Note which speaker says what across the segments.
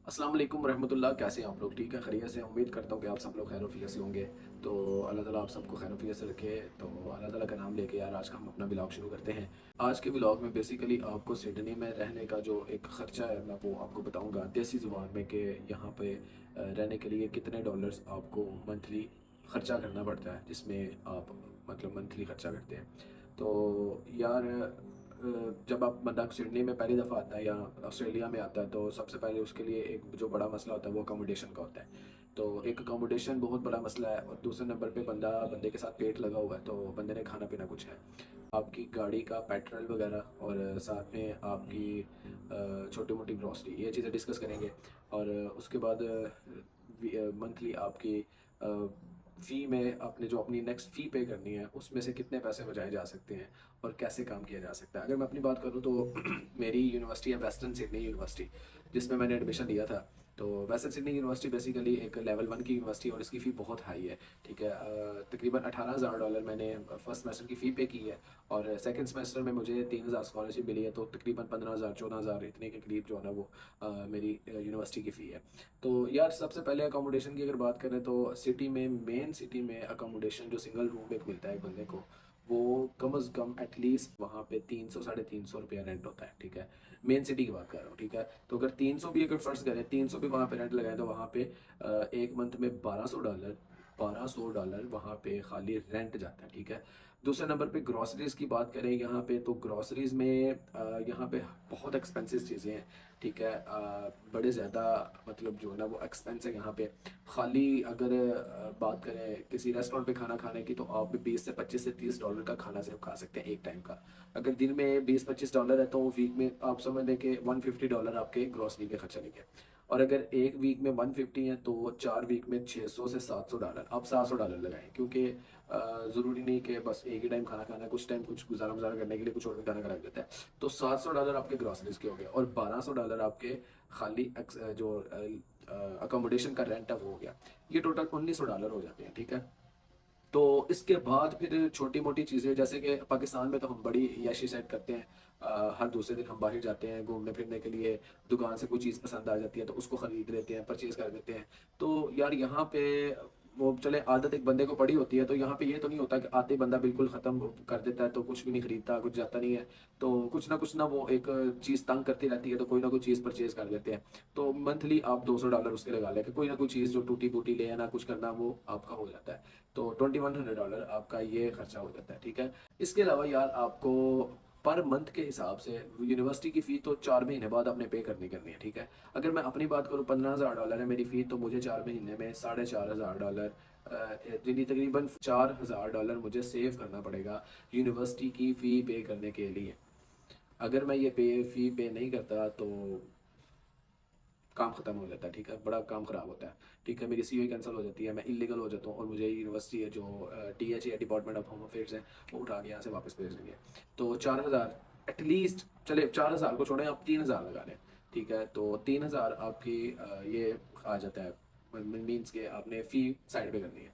Speaker 1: अस्सलाम वालेकुम रहमतुल्लाह। कैसे हैं आप लोग? ठीक है, खैरियत से? उम्मीद करता हूँ कि आप सब लोग खैर से होंगे। तो अल्लाह ताला आप सबको खैर से रखे। तो अल्लाह ताला का नाम लेके यार आज का हम अपना व्लॉग शुरू करते हैं। आज के व्लॉग में बेसिकली आपको सिडनी में रहने का जो एक ख़र्चा है मैं वो आपको बताऊँगा देसी ज़ुबान में कि यहाँ पे रहने के लिए कितने डॉलर्स आपको मंथली ख़र्चा करना पड़ता है, जिसमें आप मतलब मंथली ख़र्चा करते हैं। तो यार जब आप बंदा सिडनी में पहली दफ़ा आता है या ऑस्ट्रेलिया में आता है तो सबसे पहले उसके लिए एक जो बड़ा मसला होता है वो अकोमोडेशन का होता है। तो एक अकोमोडेशन बहुत बड़ा मसला है और दूसरे नंबर पे बंदे के साथ पेट लगा हुआ है तो बंदे ने खाना पीना कुछ है। आपकी गाड़ी का पेट्रोल वगैरह और साथ में आपकी छोटी मोटी ग्रॉसरी ये चीज़ें डिस्कस करेंगे। और उसके बाद मंथली आपकी फ़ी में आपने जो अपनी नेक्स्ट फ़ी पे करनी है उसमें से कितने पैसे बचाए जा सकते हैं और कैसे काम किया जा सकता है। अगर मैं अपनी बात करूँ तो मेरी यूनिवर्सिटी है वेस्टर्न सिडनी यूनिवर्सिटी, जिसमें मैंने एडमिशन लिया था। तो वेस्टर्न सिडनी यूनिवर्सिटी बेसिकली एक लेवल 1 की यूनिवर्सिटी है और इसकी फ़ी बहुत हाई है, ठीक है। तकरीबन $18,000 मैंने फर्स्ट सेमेस्टर की फ़ी पे की है और सेकंड सेमेस्टर में मुझे 3,000 स्कॉलरशिप मिली है, तो तकरीबन 15,000 14,000 इतने के करीब जो है ना वो मेरी यूनिवर्सिटी की फ़ी है। तो यार सबसे पहले अकोमोडेशन की अगर बात करें तो सिटी में मेन सिटी में अकोमोडेशन जो सिंगल रूम एक मिलता है एक बंदे को, वो कम अज़ कम एटलीस्ट वहाँ पे 300 साढ़े 300 रुपया रेंट होता है, ठीक है। मेन सिटी की बात कर रहा हूँ, ठीक है। तो अगर 300 भी अगर फ़र्ज़ करें 300 भी वहाँ पे रेंट लगाएं तो वहाँ पे एक मंथ में $1200 वहाँ पे खाली रेंट जाता है, ठीक है। दूसरे नंबर पे ग्रॉसरीज़ की बात करें यहाँ पे तो ग्रॉसरीज़ में यहाँ पे बहुत एक्सपेंसिव चीज़ें हैं, ठीक है। बड़े ज़्यादा मतलब जो है ना वो एक्सपेंस है यहाँ पे। खाली अगर बात करें किसी रेस्टोरेंट पे खाना खाने की तो आप 20 से 25 से $30 का खाना सिर्फ खा सकते हैं एक टाइम का। अगर दिन में $20-25 है तो वीक में आप समझ लें कि $150 आपके ग्रॉसरी के खर्चा लेंगे। और अगर एक वीक में 150 है तो 4 वीक में 600 से $700 आप $700 लगाएं, क्योंकि ज़रूरी नहीं कि बस एक ही टाइम खाना खाना है, कुछ टाइम कुछ गुजारा मुजारा करने के लिए कुछ और भी खाना खा देता है। तो $700 आपके ग्रॉसरीज के हो गए और $1200 आपके खाली जो अकोमोडेशन का रेंट है वो हो गया। ये टोटल $1900 हो जाते हैं, ठीक है। तो इसके बाद फिर छोटी-मोटी चीज़ें जैसे कि पाकिस्तान में तो हम बड़ी याशी सेट करते हैं। हर दूसरे दिन हम बाहर जाते हैं घूमने-फिरने के लिए, दुकान से कोई चीज़ पसंद आ जाती है तो उसको खरीद लेते हैं, परचेज़ कर लेते हैं। तो यार यहाँ पे वो चले आदत एक बंदे को पड़ी होती है, तो यहाँ पे ये तो नहीं होता कि आते ही बंदा बिल्कुल ख़त्म कर देता है तो कुछ भी नहीं खरीदता, कुछ जाता नहीं है। तो कुछ ना वो एक चीज़ तंग करती रहती है तो कोई ना कोई चीज़ परचेज़ कर लेते हैं। तो मंथली आप $200 उसके लगा लें कि कोई ना कोई चीज़ जो टूटी-फूटी ले आना, कुछ करना वो आपका हो जाता है। तो $2100 आपका ये खर्चा हो जाता है, ठीक है। इसके अलावा यार आपको पर मंथ के हिसाब से यूनिवर्सिटी की फ़ी तो 4 महीने बाद आपने पे करनी है, ठीक है। अगर मैं अपनी बात करूँ $15,000 है मेरी फ़ी, तो मुझे 4 महीने में $4,500 यानी तकरीबन $4,000 मुझे सेव करना पड़ेगा यूनिवर्सिटी की फ़ी पे करने के लिए। अगर मैं ये फ़ी पे नहीं करता तो काम खत्म हो जाता है, ठीक है, बड़ा काम खराब होता है, ठीक है। मेरी सीओई कैंसिल हो जाती है, मैं इलीगल हो जाता हूँ और मुझे यूनिवर्सिटी है जो डीएच है डिपार्टमेंट ऑफ होम अफेयर्स है वो उठा के यहाँ से वापस भेज देंगे। तो 4,000 एटलीस्ट, चले 4,000 को छोड़ें आप 3,000 लगा लें, ठीक है। तो 3,000 आपकी ये आ जाता है, मीन्स के आपने फ़ी साइड पे करनी है।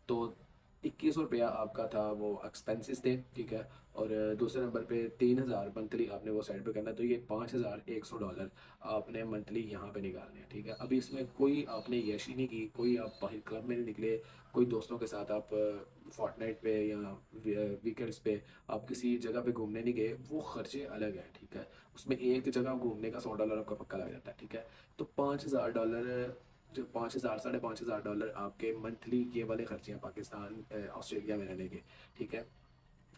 Speaker 1: तो ₹2100 आपका था वो एक्सपेंसेस थे, ठीक है। और दूसरे नंबर पे 3,000 मंथली आपने वो साइड पे करना है, तो ये $5,100 आपने मंथली यहाँ पे निकालने हैं, ठीक है। अभी इसमें कोई आपने यशी नहीं की, कोई आप बाहर क्लब में नहीं निकले, कोई दोस्तों के साथ आप फोर्टनाइट पे या वीकेंड्स पे आप किसी जगह पे घूमने नहीं गए, वो खर्चे अलग हैं, ठीक है। उसमें एक जगह घूमने का $100 आपका पक्का लग जाता है, ठीक है। तो $5,000 जो 5,000 साढ़े $5,000 आपके मंथली ये वाले खर्चे हैं पाकिस्तान ऑस्ट्रेलिया में रहने के, ठीक है।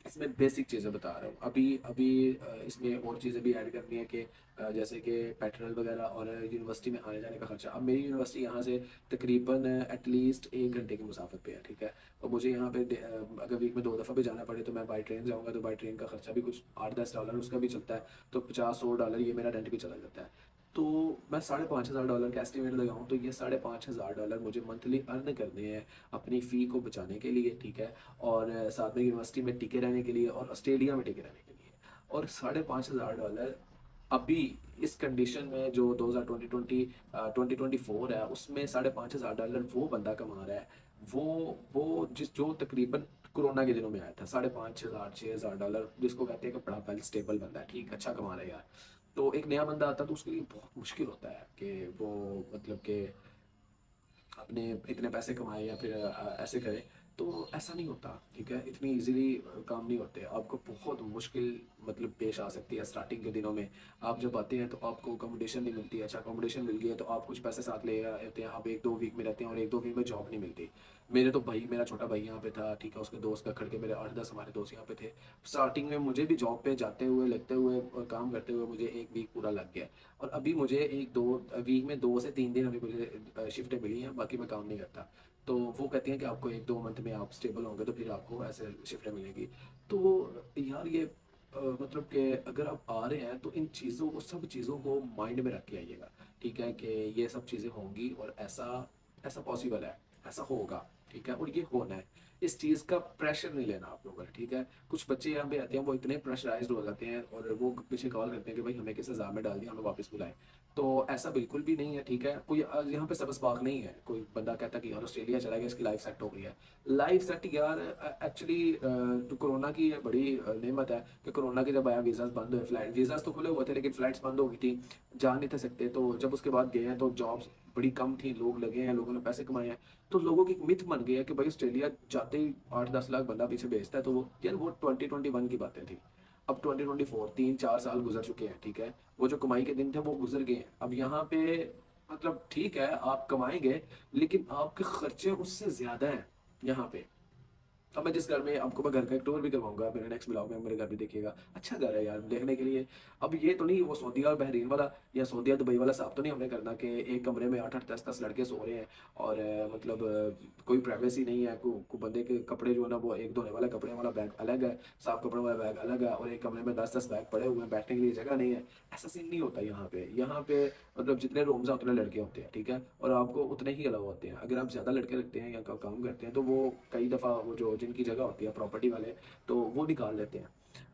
Speaker 1: इसमें बेसिक चीज़ें बता रहा हूँ। अभी अभी इसमें और चीज़ें भी ऐड करनी है कि जैसे कि पेट्रोल वगैरह और यूनिवर्सिटी में आने-जाने का खर्चा। अब मेरी यूनिवर्सिटी यहाँ से तकरीबन एटलीस्ट 1 घंटे की मुसाफ़त पे है, ठीक है। और मुझे यहाँ पे अगर वीक में 2 दफ़ा भी जाना पड़े तो मैं बाय ट्रेन जाऊँगा तो बाय ट्रेन का खर्चा भी कुछ $8-10 उसका भी चलता है। तो $50-100 ये मेरा रेंट भी चला जाता है। तो मैं $5,500 का एस्टिमेट लगाऊँ तो ये $5,500 मुझे मंथली अर्न करने हैं अपनी फ़ी को बचाने के लिए, ठीक है। और साथ में यूनिवर्सिटी में टिके रहने के लिए और ऑस्ट्रेलिया में टिके रहने के लिए। और $5,500 अभी इस कंडीशन में जो 2024 है उसमें $5,500 वो बंदा कमा रहा है। वो जिस जो तकरीबन कोरोना के दिनों में आया था, 5,500 $6,000 जिसको कहते हैं कि बड़ा वेल स्टेबल बंदा है, ठीक अच्छा कमा रहा है यार। तो एक नया बंदा आता है तो उसके लिए बहुत मुश्किल होता है कि वो मतलब कि अपने इतने पैसे कमाए या फिर ऐसे करे, तो ऐसा नहीं होता, ठीक है। इतनी इजीली काम नहीं होते, आपको बहुत मुश्किल मतलब पेश आ सकती है स्टार्टिंग के दिनों में। आप जब आते हैं तो आपको अकोमोडेशन नहीं मिलती, अच्छा अकोमोडेशन मिल गई है तो आप कुछ पैसे साथ ले आते हैं, आप 1-2 वीक में रहते हैं और 1-2 वीक में जॉब नहीं मिलती। मेरे तो भाई, मेरा छोटा भाई यहाँ पे था, ठीक है, उसके दोस्त का खड़ के मेरे 8-10 हमारे दोस्त यहाँ पे थे। स्टार्टिंग में मुझे भी जॉब पे जाते हुए, लगते हुए और काम करते हुए मुझे 1 वीक पूरा लग गया। और अभी मुझे 1-2 वीक में 2 से 3 दिन अभी मुझे शिफ्टें मिली हैं, बाकी मैं काम नहीं करता। तो वो कहती हैं कि आपको 1-2 मंथ में आप स्टेबल होंगे तो फिर आपको ऐसे शिफ्टें मिलेंगी। तो यार ये मतलब कि अगर आप आ रहे हैं तो इन चीज़ों को, सब चीज़ों को माइंड में रख के आइएगा, ठीक है, कि ये सब चीज़ें होंगी और ऐसा ऐसा पॉसिबल है, ऐसा होगा, ठीक है, और ये होना है। इस चीज़ का प्रेशर नहीं लेना आप लोगों ने, ठीक है। कुछ बच्चे यहाँ पे आते हैं, वो इतने प्रेशराइज्ड हो जाते हैं और वो पीछे कॉल करते हैं कि भाई हमें किस एग्जाम में डाल दिया, हमें वापस बुलाएं। तो ऐसा बिल्कुल भी नहीं है, ठीक है। कोई यहाँ पे सबक नहीं है, कोई बंदा कहता कि यार ऑस्ट्रेलिया चला गया, इसकी लाइफ सेट हो गई है। लाइफ सेट यार एक्चुअली तो कोरोना की ये बड़ी नेमत है कि कोरोना के जब आया, वीज़ाज बंद हुए, फ्लाइट वीज़ाज तो खुले हुए थे लेकिन फ़्लाइट्स बंद हो गई थी, जा नहीं थे सकते। तो जब उसके बाद गए हैं तो जॉब्स बड़ी कम थी, लोग लगे हैं, लोगों ने पैसे कमाए हैं। तो लोगों की एक मिथ बन गई है कि भाई ऑस्ट्रेलिया जाते ही 8-10 लाख बंदा पीछे भेजता है, तो वो यार वो 2021 की बातें थी। अब 2024, 3-4 साल गुजर चुके हैं, ठीक है। वो जो कमाई के दिन थे वो गुजर गए हैं। अब यहाँ पे मतलब ठीक है आप कमाएंगे, लेकिन आपके खर्चे उससे ज्यादा हैं यहाँ पे। अब मैं जिस घर में, आपको मैं घर का एक टूर भी करवाऊंगा मेरे नेक्स्ट ब्लॉग में, मेरे घर भी देखिएगा, अच्छा घर है यार देखने के लिए। अब ये तो नहीं वो सऊदीया और बहरीन वाला या सऊदीया दुबई वाला साहब तो नहीं हमने करना कि एक कमरे में 8-8 10-10 लड़के सो रहे हैं और मतलब कोई प्राइवेसी नहीं है, को बंदे के कपड़े जो है ना वो एक धोने वाला कपड़े वाला बैग अलग है, साफ कपड़ों वाला बैग अलग है, और एक कमरे में 10-10 बैग पड़े हुए हैं, बैठने के लिए जगह नहीं है। ऐसा सीन नहीं होता यहाँ पे। यहाँ पे मतलब जितने रूम्स हैं उतने लड़के होते हैं, ठीक है, और आपको उतने ही अलाउ होते हैं। अगर आप ज़्यादा लड़के रखते हैं या काम करते हैं तो वो कई दफ़ा वो जो जिनकी जगह होती है प्रॉपर्टी वाले, तो वो निकाल लेते हैं।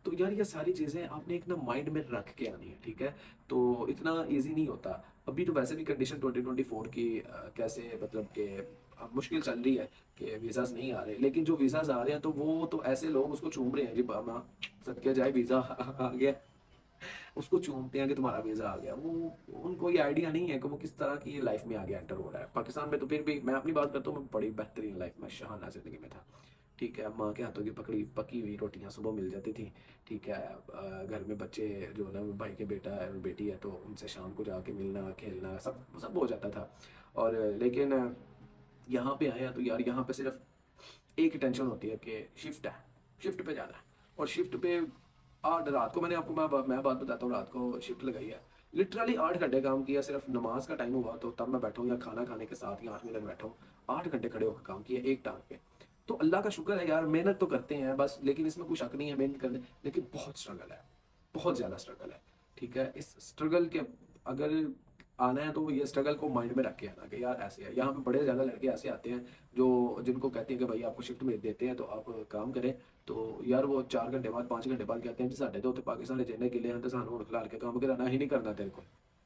Speaker 1: तो यार ये सारी चीज़ें आपने एक ना माइंड में रख के आनी है, ठीक है। तो इतना ईजी नहीं होता। अभी तो वैसे भी कंडीशन 2024 की कैसे मतलब कि मुश्किल चल रही है कि वीज़ाज नहीं आ रहे, लेकिन जो वीज़ाज आ रहे हैं तो वो तो ऐसे लोग उसको चूम रहे हैं जी, बाबा सदके जाए वीज़ा आ गया, उसको चूमते हैं कि तुम्हारा वीज़ा आ गया। वो उनको ये आइडिया नहीं है कि वो किस तरह की लाइफ में आगे एंटर हो रहा है। पाकिस्तान में तो फिर भी मैं अपनी बात करता हूँ, मैं बड़ी बेहतरीन लाइफ में शहाना ज़िंदगी में था, ठीक है। माँ के हाथों की पकड़ी पकी हुई रोटियां सुबह मिल जाती थी, ठीक है। घर में बच्चे जो ना भाई के बेटा है और बेटी है तो उनसे शाम को जाके मिलना खेलना सब सब हो जाता था। और लेकिन यहाँ पे आए हैं तो यार यहाँ पे सिर्फ एक ही टेंशन होती है कि शिफ्ट है, शिफ्ट पे जाना है। और शिफ्ट पे 8 रात को, मैंने आपको मैं बात बताता हूँ, रात को शिफ्ट लगाई है, लिटरली 8 घंटे काम किया। सिर्फ नमाज का टाइम हुआ तो तब मैं बैठा हूँ, या खाना खाने के साथ या 8 मिनट बैठा हूँ, 8 घंटे खड़े होकर काम किया एक टांग पे। तो अल्लाह का शुक्र है यार, मेहनत तो करते हैं बस, लेकिन इसमें कोई शक नहीं है मेहनत करने, लेकिन बहुत स्ट्रगल है, बहुत ज़्यादा स्ट्रगल है, ठीक है। इस स्ट्रगल के अगर आना है तो ये स्ट्रगल को माइंड में रख के आना कि यार ऐसे है। यहाँ पे बड़े ज़्यादा लड़के ऐसे आते हैं जो जिनको कहते हैं कि भाई आपको शिफ्ट में देते हैं तो आप काम करें, तो यार वो 4 घंटे बाद 5 घंटे बाद कहते हैं जी साढ़े तो पाकिस्तान जिन्हें किले हैं तो सानू खिलाड़ के काम कराना ही नहीं करना तेरे को।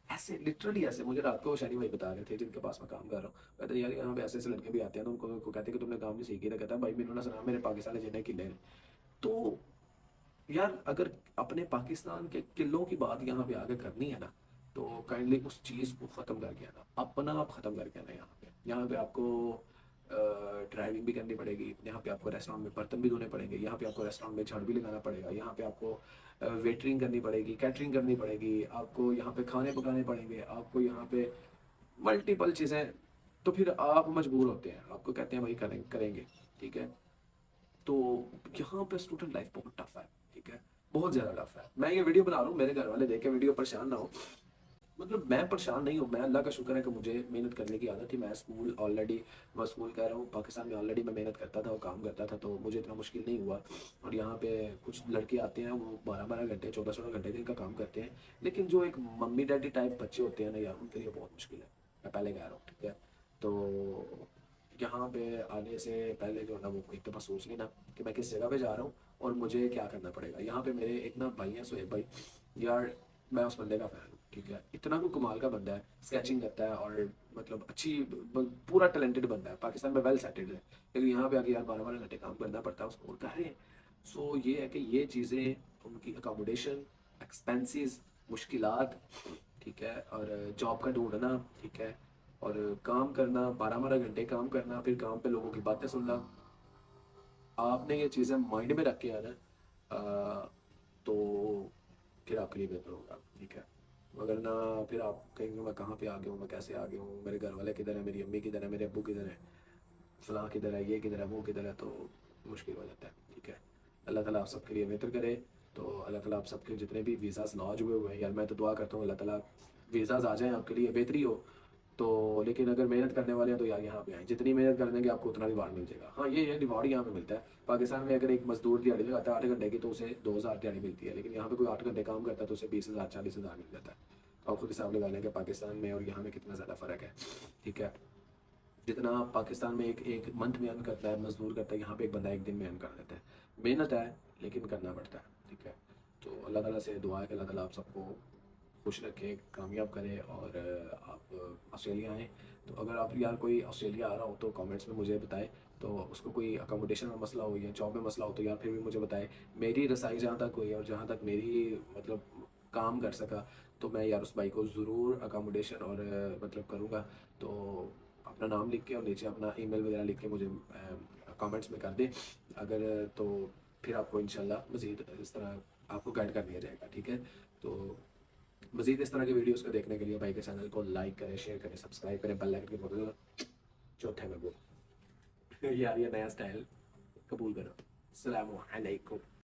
Speaker 1: ऐसे लिटरली ऐसे मुझे रात को शनि भाई बता रहे थे जिनके पास मैं काम कर रहा हूँ, कहते हैं यार यहाँ पे ऐसे ऐसे लड़के भी आते हैं तो उनको कहते हैं कि तुमने काम नहीं सीखी था, कहता है भाई मैंने ना सुना मेरे पाकिस्तान जिन्हें किले ने। तो यार अगर अपने पाकिस्तान के किलों की बात यहाँ पे आगे करनी है ना, तो काइंडली उस चीज़ को ख़त्म करके आना, अपना आप ख़त्म करके आना। यहाँ पे आपको ड्राइविंग भी करनी पड़ेगी, यहाँ पे आपको रेस्टोरेंट में बर्तन भी धोने पड़ेंगे, यहाँ पे आपको रेस्टोरेंट में झाड़ू भी लगाना पड़ेगा, यहाँ पे आपको वेटरिंग करनी पड़ेगी, कैटरिंग करनी पड़ेगी, आपको यहाँ पे खाने पकाने पड़ेंगे, आपको यहाँ पे मल्टीपल चीज़ें। तो फिर आप मजबूर होते हैं, आपको कहते हैं भाई करेंगे, ठीक है। तो यहाँ पे स्टूडेंट लाइफ बहुत टफ है, ठीक है, बहुत ज़्यादा टफ है। मैं ये वीडियो बना रहा हूँ, मेरे घर वाले देख के वीडियो परेशान ना हो, मतलब मैं परेशान नहीं हूँ, मैं अल्लाह का शुक्र है कि मुझे मेहनत करने की आदत थी। मैं स्कूल ऑलरेडी, मैं स्कूल कह रहा हूँ पाकिस्तान में ऑलरेडी मैं मेहनत करता था और काम करता था, तो मुझे इतना मुश्किल नहीं हुआ। और यहाँ पे कुछ लड़के आते हैं वो 12-12 घंटे 14-16 घंटे दिन का काम करते हैं, लेकिन जो एक मम्मी डैडी टाइप बच्चे होते हैं ना यार, उनके लिए बहुत मुश्किल है, मैं पहले कह रहा हूँ, ठीक है। तो यहाँ पे आने से पहले जो है ना वो एक दफ़ा सोच लेना कि मैं किस जगह पे जा रहा हूँ और मुझे क्या करना पड़ेगा। यहाँ पे मेरे एक ना भाई हैं सुहेब भाई, यार मैं उस बंदे का फ़ैन हूँ, ठीक है। इतना कोई कमाल का बंदा है, स्केचिंग करता है और मतलब अच्छी पूरा टैलेंटेड बंदा है, पाकिस्तान में वेल सेटल्ड है, लेकिन यहाँ पे आके यार 12-12 घंटे काम करना पड़ता है उसको, और कर रहे हैं। सो ये है कि ये चीज़ें, उनकी अकोमोडेशन, एक्सपेंसेस, मुश्किलात, ठीक है, और जॉब का ढूंढना, ठीक है, और काम करना 12-12 घंटे काम करना, फिर काम पे लोगों की बातें सुनना, आपने ये चीज़ें माइंड में रख के आना तो फिर आपके लिए बेहतर होगा, ठीक है। अगर ना, फिर आप कहेंगे मैं कहाँ पे आ गया हूँ, मैं कैसे आ गया हूँ, मेरे घर वाले किधर है, मेरी अम्मी किधर है, मेरे अब्बू किधर है, फलां किधर है, ये किधर है, वो किधर है, तो मुश्किल हो जाता है, ठीक है। अल्लाह ताला आप सबके लिए बेहतर करे। तो अल्लाह ताला आप सबके जितने भी वीज़ाज़ लॉन्च हुए हैं यार, मैं तो दुआ करता हूँ अल्लाह ताला वीज़ाज़ आ जाएँ आपके लिए, बेहतरी हो। तो लेकिन अगर मेहनत करने वाले हैं तो यार यहाँ पे आएँ, जितनी मेहनत कर देंगे आपको उतना रिवार्ड मिल जाएगा। हाँ, ये रिवार्ड यहाँ पे मिलता है। पाकिस्तान में अगर एक मज़दूर दिहाड़ी लगाता है 8 घंटे की तो उसे 2000 दिहाड़ी मिलती है, लेकिन यहाँ पे कोई 8 घंटे काम करता है तो उसे 20,000 40,000 मिल जाता है। तो आप खुद हिसाब लगा लें कि पाकिस्तान में और यहाँ में कितना ज़्यादा फ़र्क है, ठीक है। जितना पाकिस्तान में एक एक मंथ में अर्न करता है, मज़दूर करता है, यहाँ पे एक बंदा एक दिन में अर्न कर देता है। मेहनत है, लेकिन करना पड़ता है, ठीक है। तो अल्लाह ताला से दुआ है कि अल्लाह ताला आप सबको खुश रखे, कामयाब करे और आप ऑस्ट्रेलिया आएँ। तो अगर आप यार कोई ऑस्ट्रेलिया आ रहा हो तो कमेंट्स में मुझे बताएँ, तो उसको कोई अकोमोडेशन में मसला हो या जॉब में मसला हो तो यार फिर भी मुझे बताएँ। मेरी रसाई जहाँ तक हुई और जहाँ तक मेरी मतलब काम कर सका, तो मैं यार उस भाई को ज़रूर अकोमोडेशन और मतलब करूँगा। तो अपना नाम लिख के और नीचे अपना ईमेल वगैरह लिख के मुझे कमेंट्स में कर दें अगर, तो फिर आपको इंशाल्लाह मज़ीद इस तरह आपको गाइड कर दिया जाएगा, ठीक है। तो मज़ीद इस तरह की वीडियोस को देखने के लिए भाई के चैनल को लाइक करें, शेयर करें, सब्सक्राइब करें, बेल आइकन के बटन चौथे में वो यार ये नया स्टाइल कबूल करो। अस्सलामु अलैकुम।